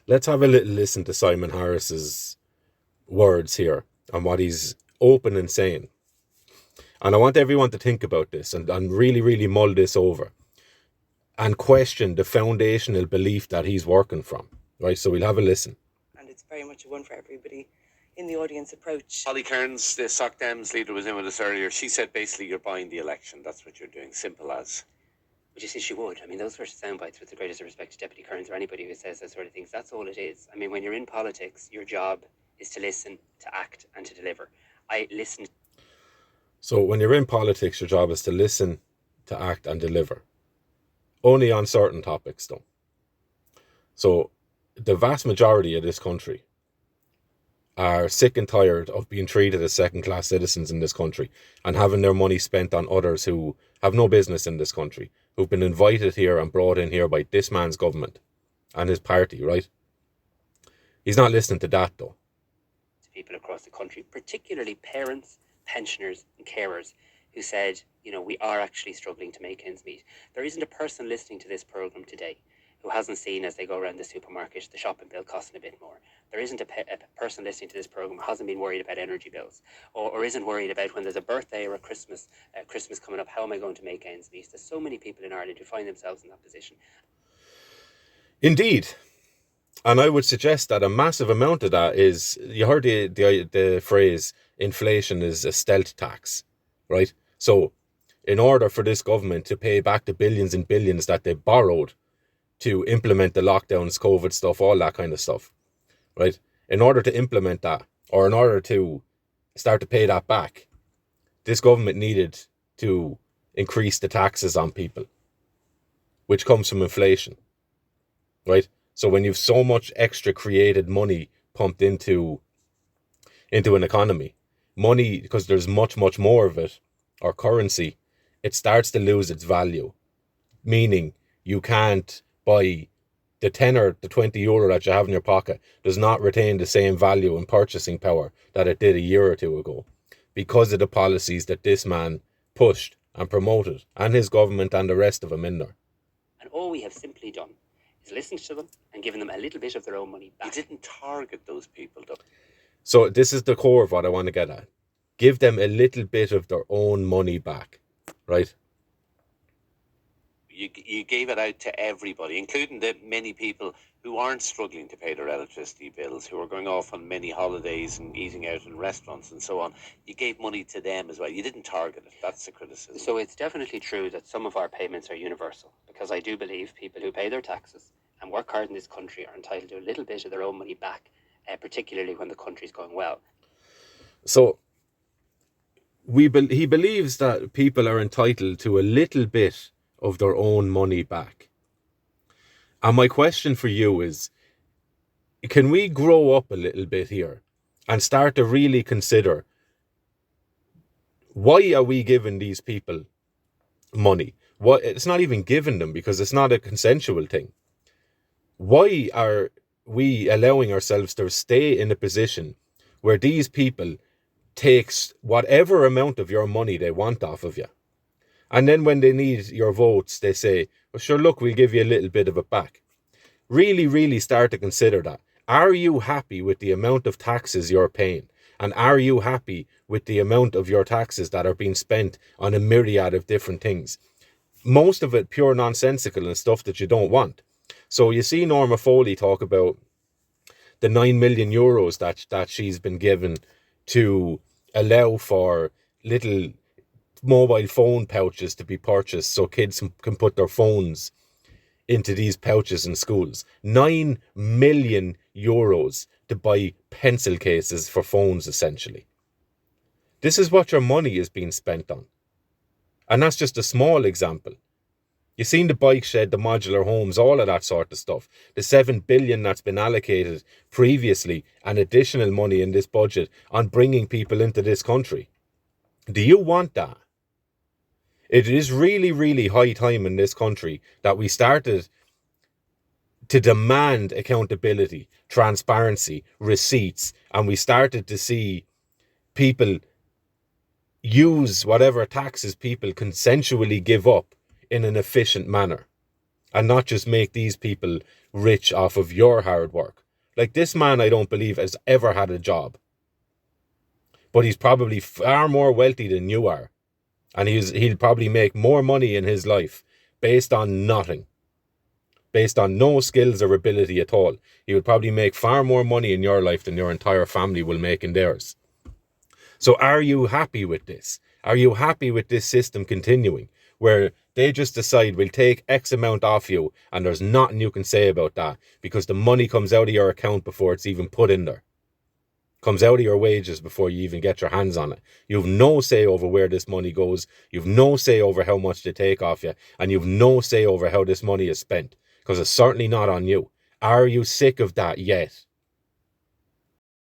Let's have a little listen to Simon Harris's words here and what he's open and saying. And I want everyone to think about this and really, really mull this over and question the foundational belief that he's working from. Right, so we'll have a listen. And it's very much a one for everybody in the audience approach. Holly Cairns, the Soc Dems leader, was in with us earlier. She said basically you're buying the election. That's what you're doing. Simple as. Would you say she would? I mean, those sorts of sound bites, with the greatest respect to Deputy Kearns or anybody who says those sort of things, that's all it is. I mean, when you're in politics, your job is to listen, to act, and to deliver. I listened. So when you're in politics, your job is to listen, to act, and deliver. Only on certain topics, though. So the vast majority of this country are sick and tired of being treated as second-class citizens in this country and having their money spent on others who have no business in this country, who've been invited here and brought in here by this man's government and his party, right? He's not listening to that, though. To people across the country, particularly parents, pensioners, and carers, who said, you know, we are actually struggling to make ends meet. There isn't a person listening to this programme today who hasn't seen, as they go around the supermarket, the shopping bill costing a bit more. There isn't a person listening to this programme who hasn't been worried about energy bills, or isn't worried about when there's a birthday or a Christmas coming up, how am I going to make ends meet? There's so many people in Ireland who find themselves in that position. Indeed. And I would suggest that a massive amount of that is, you heard the phrase, inflation is a stealth tax, right? So in order for this government to pay back the billions and billions that they borrowed to implement the lockdowns, COVID stuff, all that kind of stuff, right? In order to implement that, or in order to start to pay that back, this government needed to increase the taxes on people, which comes from inflation, right? So when you've so much extra created money pumped into an economy, money, because there's much, much more of it, or currency, it starts to lose its value. Meaning you can't buy the 10 or the 20 euro that you have in your pocket does not retain the same value and purchasing power that it did a year or two ago, because of the policies that this man pushed and promoted, and his government and the rest of them in there. And all we have simply done is listened to them and given them a little bit of their own money back. You didn't target those people, though. So this is the core of what I want to get at. Give them a little bit of their own money back, right? You gave it out to everybody, including the many people who aren't struggling to pay their electricity bills, who are going off on many holidays and eating out in restaurants and so on. You gave money to them as well. You didn't target it. That's the criticism. So it's definitely true that some of our payments are universal, because I do believe people who pay their taxes and work hard in this country are entitled to a little bit of their own money back, particularly when the country's going well. So he believes that people are entitled to a little bit of their own money back. And my question for you is, can we grow up a little bit here and start to really consider, why are we giving these people money? What, it's not even giving them, because it's not a consensual thing. Why are we allowing ourselves to stay in a position where these people takes whatever amount of your money they want off of you? And then when they need your votes, they say, well, sure, look, we'll give you a little bit of it back. Really, really start to consider that. Are you happy with the amount of taxes you're paying? And are you happy with the amount of your taxes that are being spent on a myriad of different things? Most of it pure nonsensical and stuff that you don't want. So you see Norma Foley talk about the 9 million euros that she's been given to allow for little mobile phone pouches to be purchased so kids can put their phones into these pouches in schools. 9 million euros to buy pencil cases for phones, essentially. This is what your money is being spent on. And that's just a small example. You've seen the bike shed, the modular homes, all of that sort of stuff. The 7 billion that's been allocated previously and additional money in this budget on bringing people into this country. Do you want that? It is really, really high time in this country that we started to demand accountability, transparency, receipts, and we started to see people use whatever taxes people consensually give up in an efficient manner. and not just make these people rich off of your hard work. Like, this man, I don't believe has ever had a job, but he's probably far more wealthy than you are, and he'll probably make more money in his life based on nothing, based on no skills or ability at all. He would probably make far more money in your life than your entire family will make in theirs. So are you happy with this? Are you happy with this system continuing, where they just decide we'll take X amount off you and there's nothing you can say about that because the money comes out of your account before it's even put in there? Comes out of your wages before you even get your hands on it. You've no say over where this money goes. You've no say over how much they take off you. And you've no say over how this money is spent, because it's certainly not on you. Are you sick of that yet?